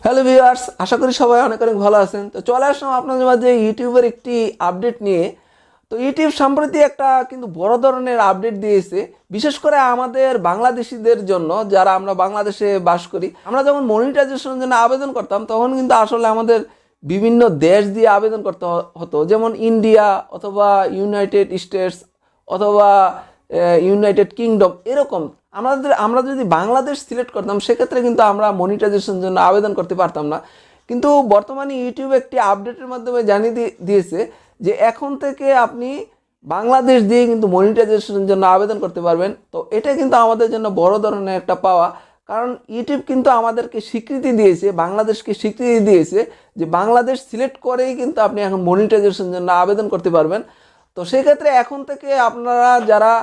Hello viewers, আশা করি সবাই অনেক অনেক ভালো আছেন। তো চলে আসলাম আপনাদের মাঝে ইউটিউবের একটি আপডেট নিয়ে। তো ইউটিউব সম্প্রতি একটা কিন্তু বড় ধরনের আপডেট দিয়েছে, বিশেষ করে আমাদের বাংলাদেশিদের জন্য, যারা আমরা বাংলাদেশে বাস করি। আমরা যখন মনিটাইজেশনের জন্য আবেদন করতাম তখন কিন্তু আসলে আমাদের বিভিন্ন দেশ দিয়ে আবেদন করতে হতো, যেমন ইন্ডিয়া অথবা ইউনাইটেড স্টেটস অথবা ইউনাইটেড কিংডম, এরকম। আমরা যদি বাংলাদেশ সিলেক্ট করতাম সেক্ষেত্রে কিন্তু আমরা মনিটাইজেশনের জন্য আবেদন করতে পারতাম না। কিন্তু বর্তমানে ইউটিউব একটি আপডেটের মাধ্যমে জানিয়ে দিয়েছে যে এখন থেকে আপনি বাংলাদেশ দিয়ে কিন্তু মনিটাইজেশনের জন্য আবেদন করতে পারবেন। তো এটা কিন্তু আমাদের জন্য বড় ধরনের একটা পাওয়া, কারণ ইউটিউব কিন্তু আমাদেরকে স্বীকৃতি দিয়েছে, বাংলাদেশকে স্বীকৃতি দিয়েছে যে বাংলাদেশ সিলেক্ট করেই কিন্তু আপনি এখন মনিটাইজেশনের জন্য আবেদন করতে পারবেন। তো সেক্ষেত্রে এখন থেকে আপনারা যারা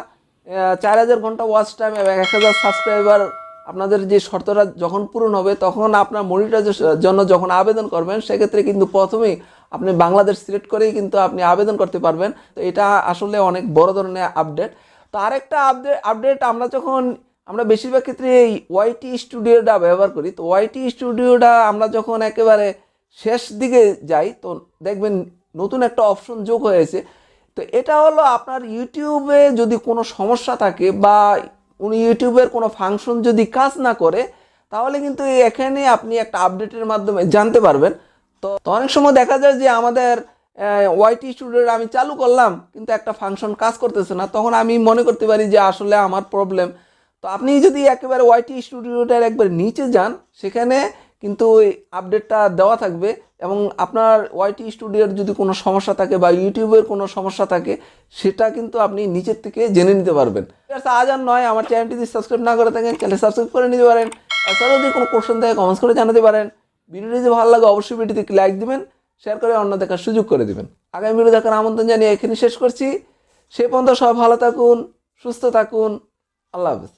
4000 ঘন্টা ওয়াচ টাইম এবং 1000 সাবস্ক্রাইবার, আপনাদের যে শর্তটা যখন পূরণ হবে তখন আপনার মনিটাইজেশনের জন্য যখন আবেদন করবেন সেক্ষেত্রে কিন্তু প্রথমেই আপনি বাংলাদেশ সিলেক্ট করেই কিন্তু আপনি আবেদন করতে পারবেন। তো এটা আসলে অনেক বড় ধরনের আপডেট। তো আরেকটা আপডেট আমরা বেশিরভাগ ক্ষেত্রে এই ওয়াইটি স্টুডিওটা ব্যবহার করি। তো ওয়াইটি স্টুডিওটা আমরা যখন একেবারে শেষ দিকে যাই তো দেখবেন নতুন একটা অপশন যোগ হয়েছে। তো এটা হলো আপনার ইউটিউবে যদি কোনো সমস্যা থাকে বা ইউটিউবের কোনো ফাংশন যদি কাজ না করে তাহলে কিন্তু এখানে আপনি একটা আপডেটের মাধ্যমে জানতে পারবেন। তো অনেক সময় দেখা যায় যে আমাদের ওয়াইটি স্টুডিওটা আমি চালু করলাম কিন্তু একটা ফাংশন কাজ করতেছে না, তখন আমি মনে করতে পারি যে আসলে আমার প্রবলেম। তো আপনি যদি একেবারে ওয়াইটি স্টুডিওটার একবার নিচে যান সেখানে কিন্তু ওই আপডেটটা দেওয়া থাকবে, এবং আপনার ওয়াইটি স্টুডিওর যদি কোনো সমস্যা থাকে বা ইউটিউবের কোনো সমস্যা থাকে সেটা কিন্তু আপনি নিচের থেকে জেনে নিতে পারবেন। আজ আর নয়, আমার চ্যানেলটি যদি সাবস্ক্রাইব না করে থাকেন তাহলে সাবস্ক্রাইব করে নিতে পারেন। এছাড়াও যদি কোনো কোশ্চেন থাকে কমেন্টস করে জানাতে পারেন। ভিডিওটি যদি ভালো লাগে অবশ্যই ভিডিওতে লাইক দিবেন, শেয়ার করে অন্য দেখার সুযোগ করে দিবেন। আগামী ভিডিও দেখার আমন্ত্রণ জানিয়ে এখানে শেষ করছি। সে পর্যন্ত সবাই ভালো থাকুন, সুস্থ থাকুন। আল্লাহ হাফেজ।